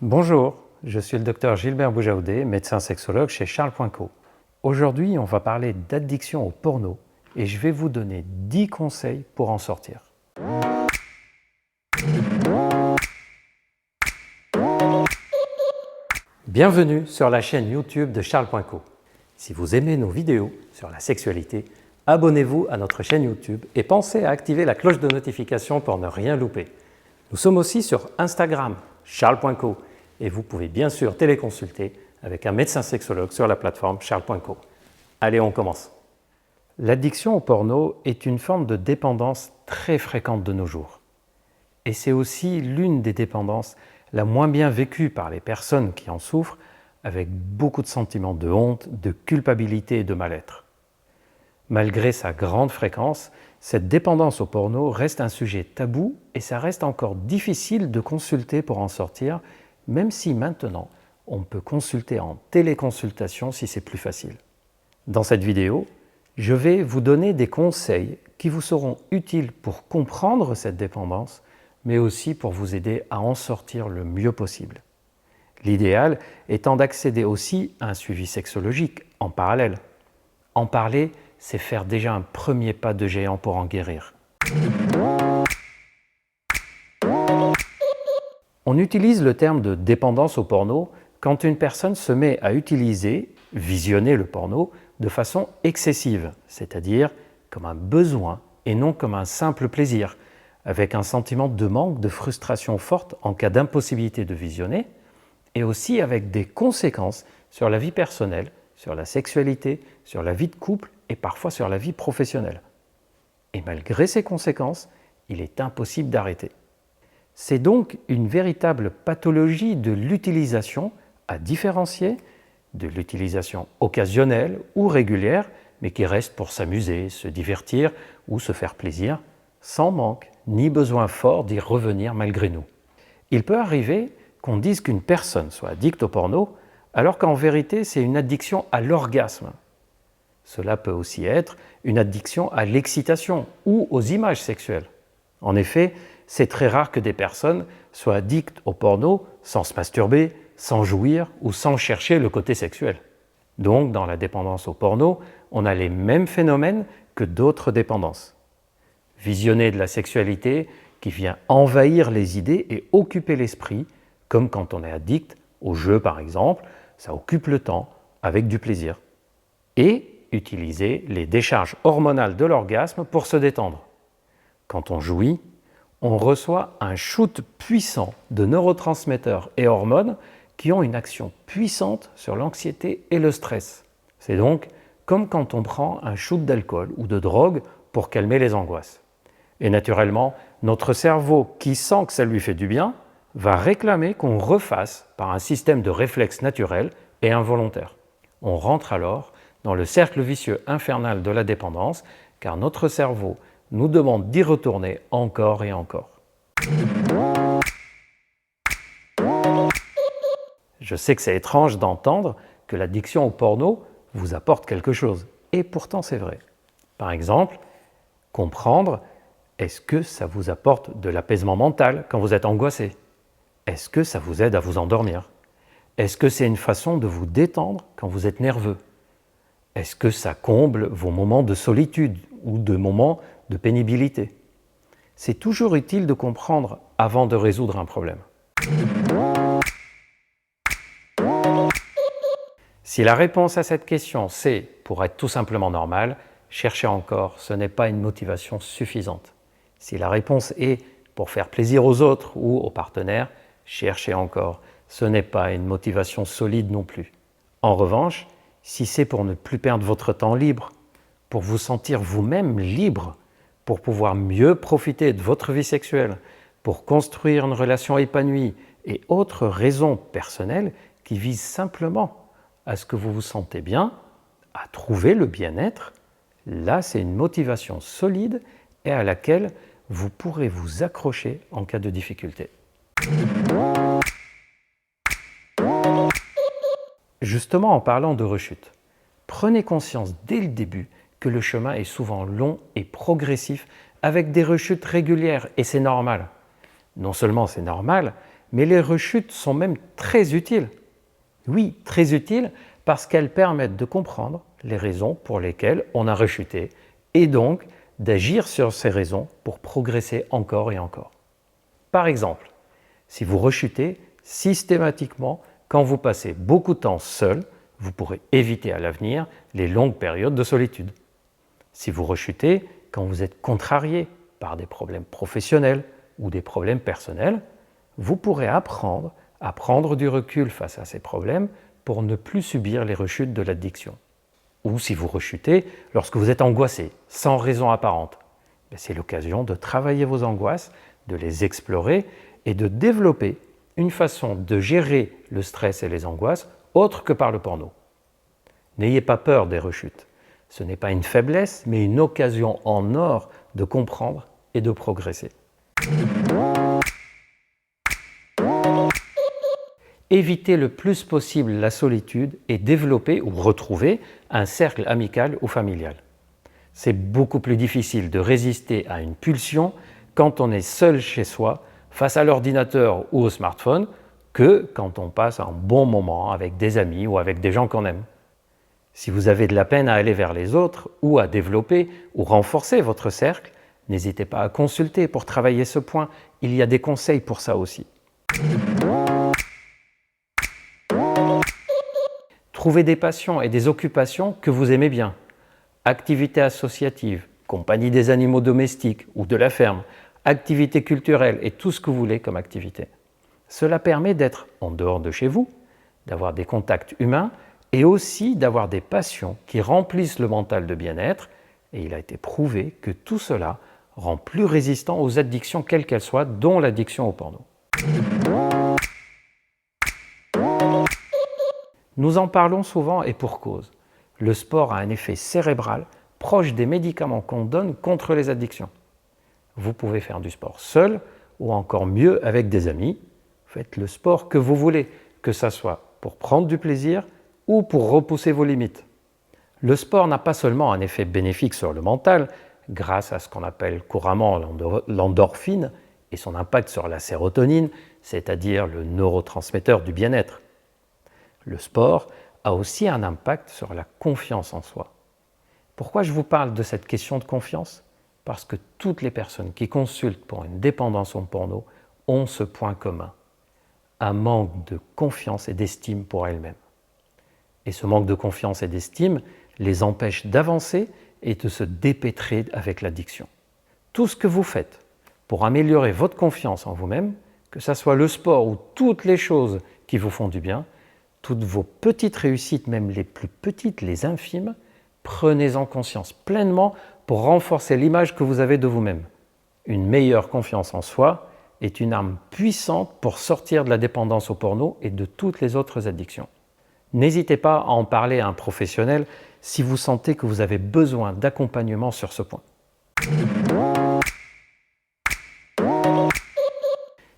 Bonjour, je suis le docteur Gilbert Boujaoudé, médecin sexologue chez Charles.co. Aujourd'hui, on va parler d'addiction au porno et je vais vous donner 10 conseils pour en sortir. Bienvenue sur la chaîne YouTube de Charles.co. Si vous aimez nos vidéos sur la sexualité, abonnez-vous à notre chaîne YouTube et pensez à activer la cloche de notification pour ne rien louper. Nous sommes aussi sur Instagram, Charles.co, et vous pouvez bien sûr téléconsulter avec un médecin sexologue sur la plateforme Charles.co. Allez, on commence. L'addiction au porno est une forme de dépendance très fréquente de nos jours. Et c'est aussi l'une des dépendances la moins bien vécue par les personnes qui en souffrent, avec beaucoup de sentiments de honte, de culpabilité et de mal-être. Malgré sa grande fréquence, cette dépendance au porno reste un sujet tabou et ça reste encore difficile de consulter pour en sortir, même si maintenant on peut consulter en téléconsultation si c'est plus facile. Dans cette vidéo, je vais vous donner des conseils qui vous seront utiles pour comprendre cette dépendance, mais aussi pour vous aider à en sortir le mieux possible. L'idéal étant d'accéder aussi à un suivi sexologique en parallèle. En parler, c'est faire déjà un premier pas de géant pour en guérir. On utilise le terme de dépendance au porno quand une personne se met à utiliser, visionner le porno de façon excessive, c'est-à-dire comme un besoin et non comme un simple plaisir, avec un sentiment de manque, de frustration forte en cas d'impossibilité de visionner, et aussi avec des conséquences sur la vie personnelle, sur la sexualité, sur la vie de couple et parfois sur la vie professionnelle. Et malgré ces conséquences, il est impossible d'arrêter. C'est donc une véritable pathologie de l'utilisation à différencier de l'utilisation occasionnelle ou régulière, mais qui reste pour s'amuser, se divertir ou se faire plaisir, sans manque ni besoin fort d'y revenir malgré nous. Il peut arriver qu'on dise qu'une personne soit addicte au porno, alors qu'en vérité c'est une addiction à l'orgasme. Cela peut aussi être une addiction à l'excitation ou aux images sexuelles. En effet, c'est très rare que des personnes soient addictes au porno sans se masturber, sans jouir ou sans chercher le côté sexuel. Donc, dans la dépendance au porno, on a les mêmes phénomènes que d'autres dépendances. Visionner de la sexualité qui vient envahir les idées et occuper l'esprit, comme quand on est addict au jeu par exemple, ça occupe le temps avec du plaisir. Et utiliser les décharges hormonales de l'orgasme pour se détendre. Quand on jouit, on reçoit un shoot puissant de neurotransmetteurs et hormones qui ont une action puissante sur l'anxiété et le stress. C'est donc comme quand on prend un shoot d'alcool ou de drogue pour calmer les angoisses. Et naturellement, notre cerveau, qui sent que ça lui fait du bien, va réclamer qu'on refasse par un système de réflexe naturel et involontaire. On rentre alors dans le cercle vicieux infernal de la dépendance, car notre cerveau nous demande d'y retourner encore et encore. Je sais que c'est étrange d'entendre que l'addiction au porno vous apporte quelque chose, et pourtant c'est vrai. Par exemple, comprendre, est-ce que ça vous apporte de l'apaisement mental quand vous êtes angoissé? Est-ce que ça vous aide à vous endormir? Est-ce que c'est une façon de vous détendre quand vous êtes nerveux? Est-ce que ça comble vos moments de solitude ou de moments de pénibilité? C'est toujours utile de comprendre avant de résoudre un problème. Si la réponse à cette question c'est pour être tout simplement normal, cherchez encore, ce n'est pas une motivation suffisante. Si la réponse est pour faire plaisir aux autres ou aux partenaires, cherchez encore, ce n'est pas une motivation solide non plus. En revanche, si c'est pour ne plus perdre votre temps libre, pour vous sentir vous-même libre, pour pouvoir mieux profiter de votre vie sexuelle, pour construire une relation épanouie et autres raisons personnelles qui visent simplement à ce que vous vous sentez bien, à trouver le bien-être, là c'est une motivation solide et à laquelle vous pourrez vous accrocher en cas de difficulté. Justement, en parlant de rechute, prenez conscience dès le début que le chemin est souvent long et progressif avec des rechutes régulières et c'est normal. Non seulement c'est normal, mais les rechutes sont même très utiles. Oui, très utiles parce qu'elles permettent de comprendre les raisons pour lesquelles on a rechuté et donc d'agir sur ces raisons pour progresser encore et encore. Par exemple, si vous rechutez systématiquement quand vous passez beaucoup de temps seul, vous pourrez éviter à l'avenir les longues périodes de solitude. Si vous rechutez quand vous êtes contrarié par des problèmes professionnels ou des problèmes personnels, vous pourrez apprendre à prendre du recul face à ces problèmes pour ne plus subir les rechutes de l'addiction. Ou si vous rechutez lorsque vous êtes angoissé, sans raison apparente, c'est l'occasion de travailler vos angoisses, de les explorer et de développer une façon de gérer le stress et les angoisses autre que par le porno. N'ayez pas peur des rechutes. Ce n'est pas une faiblesse, mais une occasion en or de comprendre et de progresser. Évitez le plus possible la solitude et développez ou retrouver un cercle amical ou familial. C'est beaucoup plus difficile de résister à une pulsion quand on est seul chez soi, face à l'ordinateur ou au smartphone, que quand on passe un bon moment avec des amis ou avec des gens qu'on aime. Si vous avez de la peine à aller vers les autres ou à développer ou renforcer votre cercle, n'hésitez pas à consulter pour travailler ce point. Il y a des conseils pour ça aussi. Trouvez des passions et des occupations que vous aimez bien. Activités associatives, compagnie des animaux domestiques ou de la ferme, activités culturelles et tout ce que vous voulez comme activité. Cela permet d'être en dehors de chez vous, d'avoir des contacts humains et aussi d'avoir des passions qui remplissent le mental de bien-être. Et il a été prouvé que tout cela rend plus résistant aux addictions quelles qu'elles soient, dont l'addiction au porno. Nous en parlons souvent et pour cause. Le sport a un effet cérébral proche des médicaments qu'on donne contre les addictions. Vous pouvez faire du sport seul ou encore mieux avec des amis. Faites le sport que vous voulez, que ce soit pour prendre du plaisir ou pour repousser vos limites. Le sport n'a pas seulement un effet bénéfique sur le mental, grâce à ce qu'on appelle couramment l'endorphine et son impact sur la sérotonine, c'est-à-dire le neurotransmetteur du bien-être. Le sport a aussi un impact sur la confiance en soi. Pourquoi je vous parle de cette question de confiance ? Parce que toutes les personnes qui consultent pour une dépendance au porno ont ce point commun, un manque de confiance et d'estime pour elles-mêmes. Et ce manque de confiance et d'estime les empêche d'avancer et de se dépêtrer avec l'addiction. Tout ce que vous faites pour améliorer votre confiance en vous-même, que ce soit le sport ou toutes les choses qui vous font du bien, toutes vos petites réussites, même les plus petites, les infimes, prenez-en conscience pleinement pour renforcer l'image que vous avez de vous-même. Une meilleure confiance en soi est une arme puissante pour sortir de la dépendance au porno et de toutes les autres addictions. N'hésitez pas à en parler à un professionnel si vous sentez que vous avez besoin d'accompagnement sur ce point.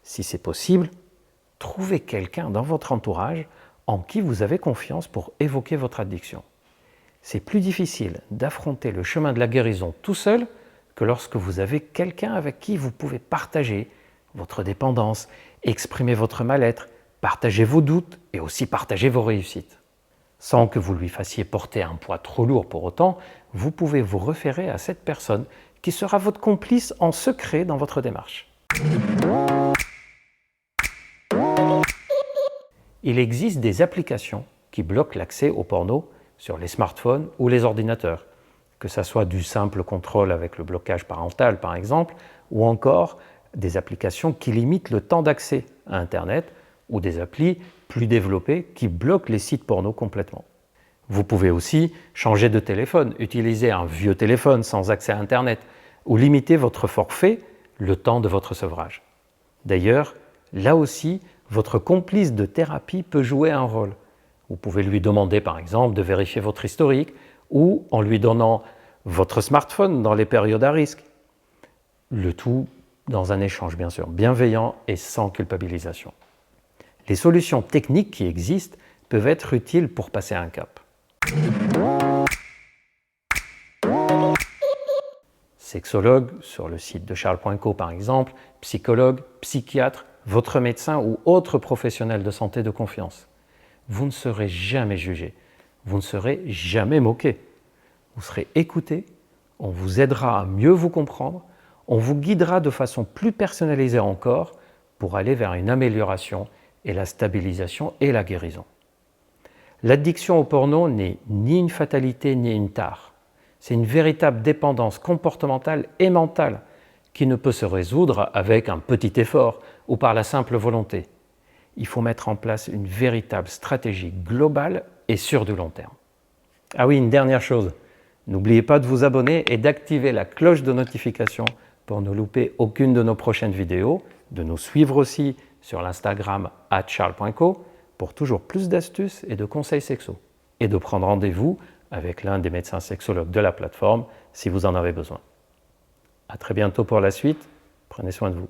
Si c'est possible, trouvez quelqu'un dans votre entourage en qui vous avez confiance pour évoquer votre addiction. C'est plus difficile d'affronter le chemin de la guérison tout seul que lorsque vous avez quelqu'un avec qui vous pouvez partager votre dépendance, exprimer votre mal-être, partager vos doutes et aussi partager vos réussites. Sans que vous lui fassiez porter un poids trop lourd pour autant, vous pouvez vous référer à cette personne qui sera votre complice en secret dans votre démarche. Il existe des applications qui bloquent l'accès au porno sur les smartphones ou les ordinateurs, que ce soit du simple contrôle avec le blocage parental par exemple, ou encore des applications qui limitent le temps d'accès à Internet ou des applis plus développées qui bloquent les sites porno complètement. Vous pouvez aussi changer de téléphone, utiliser un vieux téléphone sans accès à Internet ou limiter votre forfait le temps de votre sevrage. D'ailleurs, là aussi, votre complice de thérapie peut jouer un rôle. Vous pouvez lui demander par exemple de vérifier votre historique ou en lui donnant votre smartphone dans les périodes à risque. Le tout dans un échange bien sûr bienveillant et sans culpabilisation. Les solutions techniques qui existent peuvent être utiles pour passer un cap. Sexologue sur le site de Charles.co par exemple, psychologue, psychiatre votre médecin ou autre professionnel de santé de confiance. Vous ne serez jamais jugé, vous ne serez jamais moqué. Vous serez écouté, on vous aidera à mieux vous comprendre, on vous guidera de façon plus personnalisée encore pour aller vers une amélioration et la stabilisation et la guérison. L'addiction au porno n'est ni une fatalité ni une tare. C'est une véritable dépendance comportementale et mentale qui ne peut se résoudre avec un petit effort ou par la simple volonté. Il faut mettre en place une véritable stratégie globale et sur du long terme. Ah oui, une dernière chose, n'oubliez pas de vous abonner et d'activer la cloche de notification pour ne louper aucune de nos prochaines vidéos, de nous suivre aussi sur l'Instagram @charles.co pour toujours plus d'astuces et de conseils sexo, et de prendre rendez-vous avec l'un des médecins sexologues de la plateforme si vous en avez besoin. À très bientôt pour la suite, prenez soin de vous.